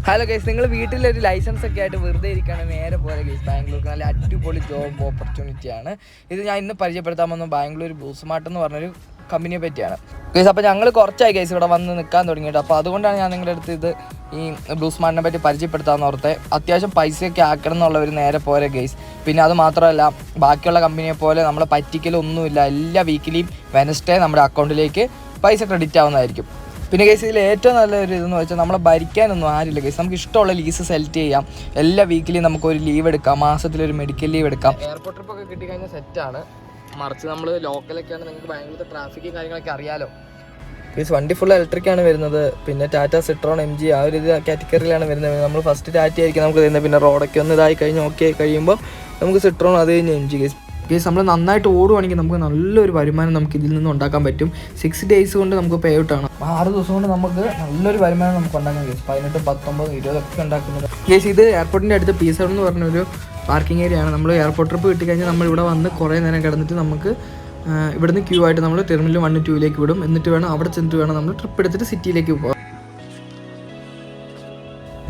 Hello guys, നിങ്ങൾ വീട്ടിലൊരു licence ഒക്കെ ആയിട്ട് വെറുതെ ഇരിക്കുകയാണ് നേരെ പോലെ ഗൈസ് ബാംഗ്ലൂർക്ക് നല്ല അടിപൊളി ജോബ് ഓപ്പർച്യൂണിറ്റിയാണ് ഇത്. ഞാൻ ഇന്ന് പരിചയപ്പെടുത്താൻ വന്ന ബാംഗ്ലൂർ ബ്ലൂ സ്മാർട്ട് എന്ന് പറഞ്ഞൊരു കമ്പനിയെ പറ്റിയാണ് ഗൈസ്. അപ്പോൾ ഞങ്ങൾ കുറച്ചായി ഗൈസ് ഇവിടെ വന്ന് നിൽക്കാൻ തുടങ്ങിയിട്ട്. അപ്പോൾ അതുകൊണ്ടാണ് ഞാൻ നിങ്ങളുടെ അടുത്ത് ഇത് ഈ ബ്ലൂ സ്മാർട്ടിനെ പറ്റി പരിചയപ്പെടുത്താമെന്ന് ഓർത്തെ. അത്യാവശ്യം പൈസയൊക്കെ ആക്കണം എന്നുള്ളവർ നേരെ പോരെ ഗൈസ്. പിന്നെ അത് മാത്രമല്ല, ബാക്കിയുള്ള കമ്പനിയെ പോലെ നമ്മളെ പറ്റിക്കലൊന്നുമില്ല. എല്ലാ വീക്കിലിയും വെനസ്ഡേ നമ്മുടെ അക്കൗണ്ടിലേക്ക് പൈസ ക്രെഡിറ്റ് ആവുന്നതായിരിക്കും. പിന്നെ കേസ് ഇതിൽ ഏറ്റവും നല്ലൊരു ഇതെന്ന് വെച്ചാൽ നമ്മളെ ഭരിക്കാനൊന്നും ആരില്ല കേസ്. നമുക്ക് ഇഷ്ടമുള്ള ലീസ് സെലക്ട് ചെയ്യാം. എല്ലാ വീക്കിലും നമുക്കൊരു ലീവ് എടുക്കാം, മാസത്തിലൊരു മെഡിക്കൽ ലീവ് എടുക്കാം. എയർപോർട്ട് ട്രിപ്പൊക്കെ കിട്ടിക്കഴിഞ്ഞാൽ സെറ്റാണ്. മറിച്ച് നമ്മൾ ലോക്കലൊക്കെയാണ്, നിങ്ങൾക്ക് ബാംഗ്ലൂരിലെ ട്രാഫിക്കും കാര്യങ്ങളൊക്കെ അറിയാലോ കേസ്. വണ്ടി ഫുൾ ഇലക്ട്രിക്കാണ് വരുന്നത്. പിന്നെ ടാറ്റ സിട്രോൺ MG ആ ഒരു ഇത് കാറ്റഗറിയിലാണ് വരുന്നത്. നമ്മൾ ഫസ്റ്റ് ടാറ്റ ആയിരിക്കും നമുക്ക് തരുന്നത്. പിന്നെ റോഡൊക്കെ ഒന്ന് ഇതായി കഴിഞ്ഞ് ഓക്കെ കഴിയുമ്പോൾ നമുക്ക് സിട്രോൺ അത് കഴിഞ്ഞ് MG കേസ്. നമ്മൾ നന്നായിട്ട് ഓടുവാണെങ്കിൽ നമുക്ക് നല്ലൊരു വരുമാനം നമുക്ക് ഇതിൽ നിന്ന് ഉണ്ടാക്കാൻ പറ്റും. 6 days കൊണ്ട് നമുക്ക് പേ ഔട്ടാണ്. 6 ദിവസം കൊണ്ട് നമുക്ക് നല്ലൊരു വരുമാനം നമുക്ക് ഉണ്ടാക്കാൻ കേസ്. 18, 19, 20 ഒക്കെ ഉണ്ടാക്കുന്നത് കേസ്. ഇത് എയർപോർട്ടിൻ്റെ അടുത്ത് P7 എന്ന് പറഞ്ഞൊരു പാർക്കിംഗ് ഏരിയ ആണ്. നമ്മൾ എയർപോർട്ട് ട്രിപ്പ് കിട്ടിക്കഴിഞ്ഞാൽ നമ്മൾ ഇവിടെ വന്ന് കുറേ നേരം കിടന്നിട്ട് നമുക്ക് ഇവിടുന്ന് ക്യൂ ആയിട്ട് നമ്മൾ ടെർമിനൽ 1, 2 വിടും. എന്നിട്ട് വേണം അവിടെ ചെന്നിട്ട് വേണം നമ്മൾ ട്രിപ്പ് എടുത്തിട്ട് സിറ്റിയിലേക്ക് പോകാം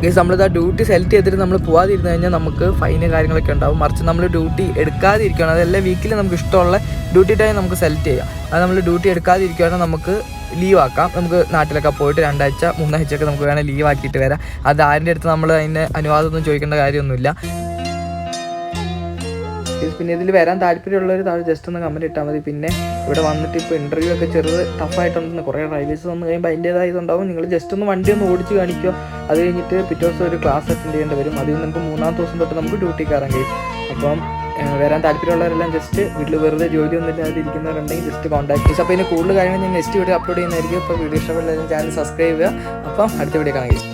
ഗൈസ്. നമ്മളിതാ ഡ്യൂട്ടി സെലക്ട് ചെയ്തിട്ട് നമ്മൾ പോകാതിരുന്ന് കഴിഞ്ഞാൽ നമുക്ക് ഫൈന് കാര്യങ്ങളൊക്കെ ഉണ്ടാവും. മറിച്ച് നമ്മൾ ഡ്യൂട്ടി എടുക്കാതിരിക്കുകയാണ്, അതെല്ലാം വീക്കിൽ നമുക്ക് ഇഷ്ടമുള്ള ഡ്യൂട്ടി ടൈം നമുക്ക് സെലക്ട് ചെയ്യാം. അത് നമ്മൾ ഡ്യൂട്ടി എടുക്കാതിരിക്കുകയാണെങ്കിൽ നമുക്ക് ലീവ് ആക്കാം. നമുക്ക് നാട്ടിലൊക്കെ പോയിട്ട് 2 ആഴ്ച 3 ആഴ്ചയൊക്കെ നമുക്ക് വേണേൽ ലീവ് ആക്കിയിട്ട് വരാം. അത് ആരുടെ അടുത്ത് നമ്മൾ അതിൻ്റെ അനുവാദമൊന്നും ചോദിക്കേണ്ട കാര്യമൊന്നുമില്ല. പിന്നെ ഇതിൽ വരാൻ താല്പര്യമുള്ളവർ താഴെ ജസ്റ്റ് ഒന്ന് കമൻറ്റ് ഇട്ടാൽ മതി. പിന്നെ ഇവിടെ വന്നിട്ട് ഇപ്പോൾ ഇൻ്റർവ്യൂ ഒക്കെ ചെറുത് ടഫായിട്ടുണ്ടെന്ന് കുറേ ഡ്രൈവേഴ്സ് വന്ന് കഴിയുമ്പോൾ അതിൻ്റേതായ ഇതുണ്ടാവും. നിങ്ങൾ ജസ്റ്റ് ഒന്ന് വണ്ടി ഒന്ന് ഓടിച്ച് കാണിക്കുക. അത് കഴിഞ്ഞിട്ട് പിറ്റേ ദിവസം ഒരു ക്ലാസ് അറ്റൻഡ് ചെയ്യേണ്ടി വരും. അതിൽ നമുക്ക് 3-ാമത്തെ ദിവസം തൊട്ട് നമുക്ക് ഡ്യൂട്ടി കയറാൻ കഴിയും. അപ്പം വരാൻ താല്പര്യമുള്ളവരെല്ലാം ജസ്റ്റ് വീട്ടിൽ വെറുതെ ജോലിയൊന്നും ഇല്ലാതെ ഇരിക്കുന്നവരുണ്ടെങ്കിൽ ജസ്റ്റ് കോൺടാക്ട് ചെയ്യും. അപ്പോൾ ഇതിന് കൂടുതൽ കാര്യങ്ങൾ ഞാൻ നെക്സ്റ്റ് വീഡിയോ അപ്ലോഡ് ചെയ്യുന്നതായിരിക്കും. അപ്പോൾ വീഡിയോ ഇഷ്ടപ്പെട്ടാലും ചാനൽ സബ്സ്ക്രൈബ് ചെയ്യുക. അപ്പം അടുത്ത വീഡിയോ കാണാം.